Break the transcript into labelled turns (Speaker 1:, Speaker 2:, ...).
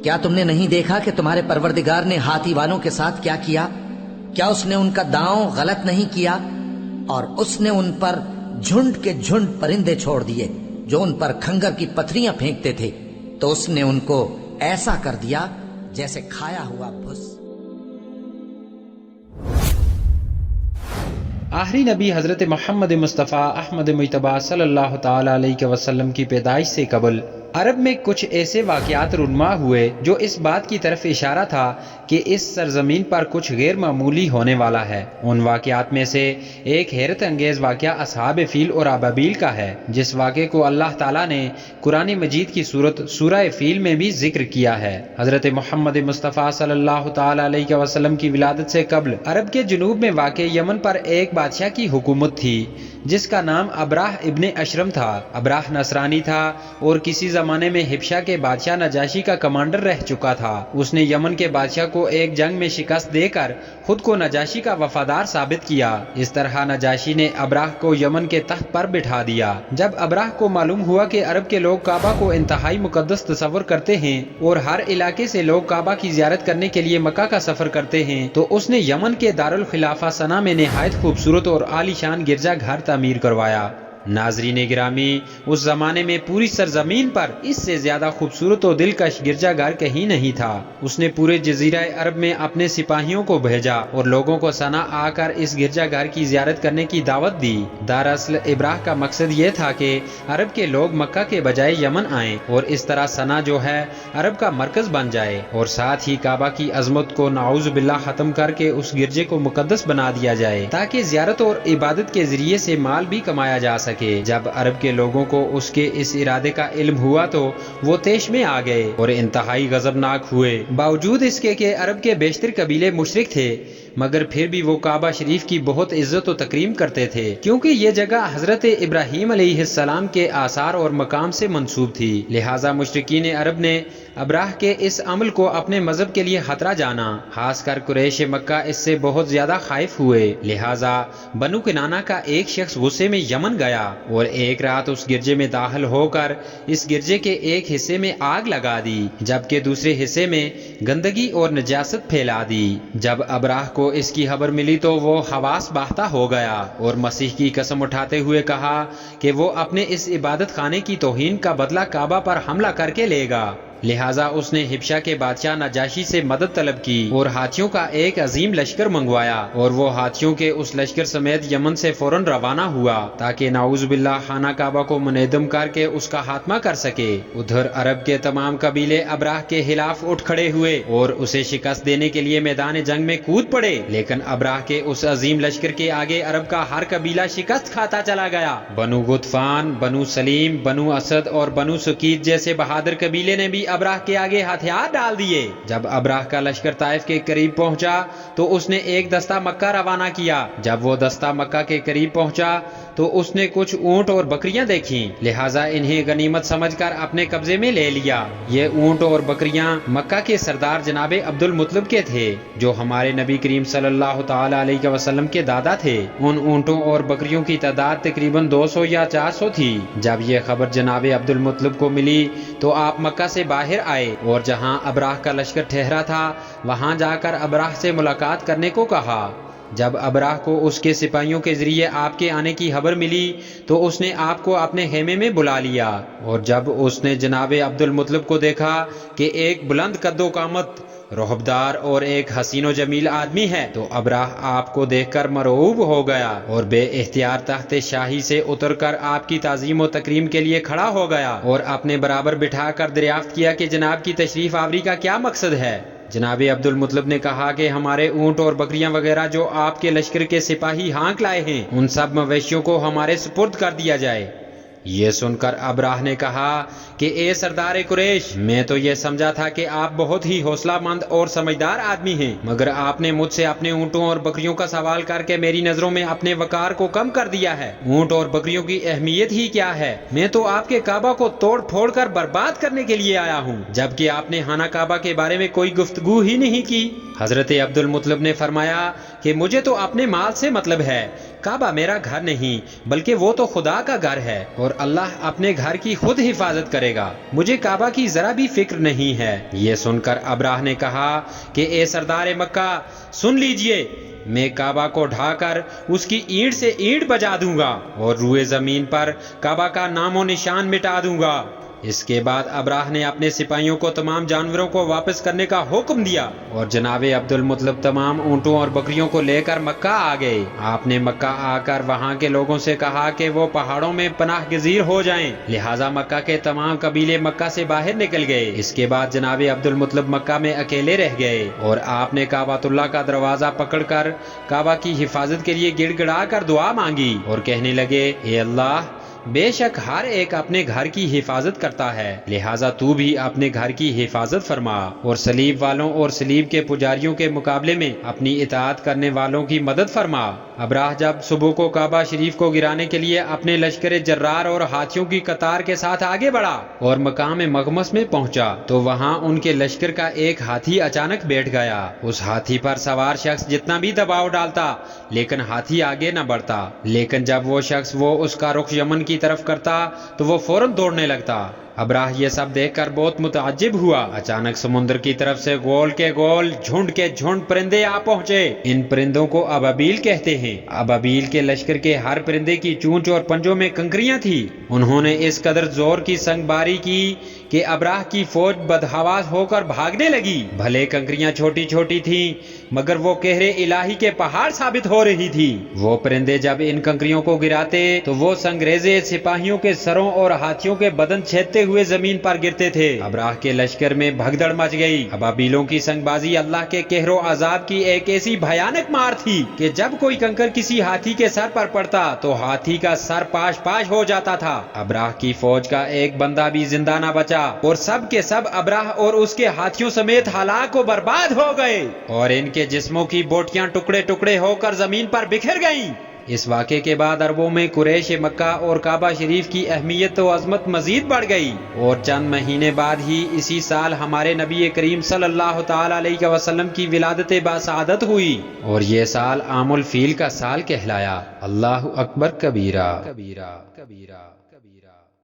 Speaker 1: کیا تم نے نہیں دیکھا کہ تمہارے پروردگار نے ہاتھی والوں کے ساتھ کیا کیا؟ کیا اس نے ان کا داؤں غلط نہیں کیا؟ اور اس نے ان پر جھنڈ کے جھنڈ پرندے چھوڑ دیے جو ان پر کھنگر کی پتھریاں پھینکتے تھے، تو اس نے ان کو ایسا کر دیا جیسے کھایا ہوا بھس۔
Speaker 2: آخری نبی حضرت محمد مصطفیٰ احمد مجتبیٰ صلی اللہ تعالی علیہ وسلم کی پیدائش سے قبل عرب میں کچھ ایسے واقعات رونما ہوئے جو اس بات کی طرف اشارہ تھا کہ اس سرزمین پر کچھ غیر معمولی ہونے والا ہے۔ ان واقعات میں سے ایک حیرت انگیز واقعہ اصحاب فیل اور ابابیل کا ہے، جس واقعے کو اللہ تعالیٰ نے قرآن مجید کی صورت سورہ فیل میں بھی ذکر کیا ہے۔ حضرت محمد مصطفیٰ صلی اللہ تعالی علیہ وسلم کی ولادت سے قبل عرب کے جنوب میں واقع یمن پر ایک بادشاہ کی حکومت تھی جس کا نام ابراہ ابن اشرم تھا۔ ابراہ نصرانی تھا اور کسی زمانے میں حبشہ کے بادشاہ نجاشی کا کمانڈر رہ چکا تھا۔ اس نے یمن کے بادشاہ کو ایک جنگ میں شکست دے کر خود کو نجاشی کا وفادار ثابت کیا۔ اس طرح نجاشی نے ابراہ کو یمن کے تخت پر بٹھا دیا۔ جب ابراہ کو معلوم ہوا کہ عرب کے لوگ کعبہ کو انتہائی مقدس تصور کرتے ہیں اور ہر علاقے سے لوگ کعبہ کی زیارت کرنے کے لیے مکہ کا سفر کرتے ہیں، تو اس نے یمن کے دارالخلافہ صنعا میں نہایت خوبصورت اور عالی شان گرجا گھر تعمیر کروایا۔ ناظرین گرامی، اس زمانے میں پوری سرزمین پر اس سے زیادہ خوبصورت و دلکش گرجا گھر کہیں نہیں تھا۔ اس نے پورے جزیرہ عرب میں اپنے سپاہیوں کو بھیجا اور لوگوں کو صنعا آ کر اس گرجا گھر کی زیارت کرنے کی دعوت دی۔ دراصل ابراہ کا مقصد یہ تھا کہ عرب کے لوگ مکہ کے بجائے یمن آئیں اور اس طرح صنعا جو ہے عرب کا مرکز بن جائے، اور ساتھ ہی کعبہ کی عظمت کو نعوذ باللہ ختم کر کے اس گرجے کو مقدس بنا دیا جائے تاکہ زیارت اور عبادت کے ذریعے سے مال بھی کمایا جا سکے۔ جب عرب کے لوگوں کو اس کے اس ارادے کا علم ہوا تو وہ طیش میں آ گئے اور انتہائی غضبناک ہوئے۔ باوجود اس کے کہ عرب کے بیشتر قبیلے مشرک تھے، مگر پھر بھی وہ کعبہ شریف کی بہت عزت و تکریم کرتے تھے، کیونکہ یہ جگہ حضرت ابراہیم علیہ السلام کے آثار اور مقام سے منسوب تھی۔ لہٰذا مشرکین عرب نے ابراہ کے اس عمل کو اپنے مذہب کے لیے خطرہ جانا، خاص کر قریش مکہ اس سے بہت زیادہ خائف ہوئے۔ لہٰذا بنو کنانہ کا ایک شخص غصے میں یمن گیا اور ایک رات اس گرجے میں داخل ہو کر اس گرجے کے ایک حصے میں آگ لگا دی، جبکہ دوسرے حصے میں گندگی اور نجاست پھیلا دی۔ جب ابراہ کو اس کی خبر ملی تو وہ حواس باختہ ہو گیا اور مسیح کی قسم اٹھاتے ہوئے کہا کہ وہ اپنے اس عبادت خانے کی توہین کا بدلہ کعبہ پر حملہ کر کے لے گا۔ لہٰذا اس نے حبشہ کے بادشاہ نجاشی سے مدد طلب کی اور ہاتھیوں کا ایک عظیم لشکر منگوایا، اور وہ ہاتھیوں کے اس لشکر سمیت یمن سے فوراً روانہ ہوا تاکہ نعوذ باللہ خانہ کعبہ کو منہدم کر کے اس کا خاتمہ کر سکے۔ ادھر عرب کے تمام قبیلے ابراہ کے خلاف اٹھ کھڑے ہوئے اور اسے شکست دینے کے لیے میدان جنگ میں کود پڑے، لیکن ابراہ کے اس عظیم لشکر کے آگے عرب کا ہر قبیلہ شکست کھاتا چلا گیا۔ بنو غطفان، بنو سلیم، بنو اسد اور بنو سکیت جیسے بہادر قبیلے نے بھی ابراہ کے آگے ہتھیار ڈال دیے۔ جب ابراہ کا لشکر طائف کے قریب پہنچا تو اس نے ایک دستہ مکہ روانہ کیا۔ جب وہ دستہ مکہ کے قریب پہنچا تو اس نے کچھ اونٹ اور بکریاں دیکھیں، لہٰذا انہیں غنیمت سمجھ کر اپنے قبضے میں لے لیا۔ یہ اونٹ اور بکریاں مکہ کے سردار جناب عبد المطلب کے تھے، جو ہمارے نبی کریم صلی اللہ تعالی علیہ وسلم کے دادا تھے۔ ان اونٹوں اور بکریوں کی تعداد تقریباً 200 یا 400 تھی۔ جب یہ خبر جناب عبد المطلب کو ملی تو آپ مکہ سے باہر آئے اور جہاں ابراہ کا لشکر ٹھہرا تھا وہاں جا کر ابراہ سے ملاقات کرنے کو کہا۔ جب ابراہ کو اس کے سپاہیوں کے ذریعے آپ کے آنے کی خبر ملی تو اس نے آپ کو اپنے خیمے میں بلا لیا، اور جب اس نے جناب عبد المطلب کو دیکھا کہ ایک بلند قد و قامت، رہبدار اور ایک حسین و جمیل آدمی ہے، تو ابراہ آپ کو دیکھ کر مرعوب ہو گیا اور بے اختیار تخت شاہی سے اتر کر آپ کی تعظیم و تکریم کے لیے کھڑا ہو گیا اور اپنے برابر بٹھا کر دریافت کیا کہ جناب کی تشریف آوری کا کیا مقصد ہے۔ جناب عبد المطلب نے کہا کہ ہمارے اونٹ اور بکریاں وغیرہ جو آپ کے لشکر کے سپاہی ہانک لائے ہیں، ان سب مویشیوں کو ہمارے سپرد کر دیا جائے۔ یہ سن کر ابراہ نے کہا کہ اے سردار قریش، میں تو یہ سمجھا تھا کہ آپ بہت ہی حوصلہ مند اور سمجھدار آدمی ہیں، مگر آپ نے مجھ سے اپنے اونٹوں اور بکریوں کا سوال کر کے میری نظروں میں اپنے وقار کو کم کر دیا ہے۔ اونٹ اور بکریوں کی اہمیت ہی کیا ہے؟ میں تو آپ کے کعبہ کو توڑ پھوڑ کر برباد کرنے کے لیے آیا ہوں، جبکہ آپ نے خانہ کعبہ کے بارے میں کوئی گفتگو ہی نہیں کی۔ حضرت عبد المطلب نے فرمایا کہ مجھے تو اپنے مال سے مطلب ہے، کعبہ میرا گھر نہیں بلکہ وہ تو خدا کا گھر ہے اور اللہ اپنے گھر کی خود حفاظت کرے گا، مجھے کعبہ کی ذرا بھی فکر نہیں ہے۔ یہ سن کر ابراہ نے کہا کہ اے سردار مکہ سن لیجئے، میں کعبہ کو ڈھا کر اس کی اینٹ سے اینٹ بجا دوں گا اور روئے زمین پر کعبہ کا نام و نشان مٹا دوں گا۔ اس کے بعد ابراہ نے اپنے سپاہیوں کو تمام جانوروں کو واپس کرنے کا حکم دیا اور جناب عبد المطلب تمام اونٹوں اور بکریوں کو لے کر مکہ آ گئے۔ آپ نے مکہ آ کر وہاں کے لوگوں سے کہا کہ وہ پہاڑوں میں پناہ گزیر ہو جائیں، لہٰذا مکہ کے تمام قبیلے مکہ سے باہر نکل گئے۔ اس کے بعد جناب عبد المطلب مکہ میں اکیلے رہ گئے اور آپ نے کعبۃ اللہ کا دروازہ پکڑ کر کعبہ کی حفاظت کے لیے گڑ گڑا کر دعا مانگی اور کہنے لگے، اے اللہ بے شک ہر ایک اپنے گھر کی حفاظت کرتا ہے، لہٰذا تو بھی اپنے گھر کی حفاظت فرما اور صلیب والوں اور صلیب کے پجاریوں کے مقابلے میں اپنی اطاعت کرنے والوں کی مدد فرما۔ ابراہ جب صبح کو کعبہ شریف کو گرانے کے لیے اپنے لشکر جرار اور ہاتھیوں کی قطار کے ساتھ آگے بڑھا اور مقام مغمس میں پہنچا تو وہاں ان کے لشکر کا ایک ہاتھی اچانک بیٹھ گیا۔ اس ہاتھی پر سوار شخص جتنا بھی دباؤ ڈالتا لیکن ہاتھی آگے نہ بڑھتا، لیکن جب وہ شخص اس کا رخ یمن کی طرف کرتا تو وہ فوراً دوڑنے لگتا۔ ابراہ یہ سب دیکھ کر بہت متعجب ہوا۔ اچانک سمندر کی طرف سے گول کے گول جھنڈ کے جھنڈ پرندے آ پہنچے۔ ان پرندوں کو ابابیل کہتے ہیں۔ ابابیل کے لشکر کے ہر پرندے کی چونچ اور پنجوں میں کنکریاں تھی۔ انہوں نے اس قدر زور کی سنگ باری کی کہ ابراہ کی فوج بدحواس ہو کر بھاگنے لگی۔ بھلے کنکریاں چھوٹی چھوٹی تھیں مگر وہ قہر الہی کے پہاڑ ثابت ہو رہی تھی۔ وہ پرندے جب ان کنکریوں کو گراتے تو وہ سنگریزے سپاہیوں کے سروں اور ہاتھیوں کے بدن چھیدتے ہوئے زمین پر گرتے تھے۔ ابراہ کے لشکر میں بھگدڑ مچ گئی۔ ابابیلوں کی سنگ بازی اللہ کے قہر و عذاب کی ایک ایسی بھیانک مار تھی کہ جب کوئی کنکر کسی ہاتھی کے سر پر پڑتا تو ہاتھی کا سر پاش پاش ہو جاتا تھا۔ ابراہ کی فوج کا ایک بندہ بھی زندہ نہ بچا اور سب کے سب ابراہ اور اس کے ہاتھیوں سمیت ہلاک و برباد ہو گئے اور ان کے جسموں کی بوٹیاں ٹکڑے ٹکڑے ہو کر زمین پر بکھر گئیں۔ اس واقعے کے بعد عربوں میں قریش مکہ اور کعبہ شریف کی اہمیت و عظمت مزید بڑھ گئی اور چند مہینے بعد ہی اسی سال ہمارے نبی کریم صلی اللہ تعالی علیہ وسلم کی ولادت باسعادت ہوئی اور یہ سال عام الفیل کا سال کہلایا۔ اللہ اکبر کبیرہ۔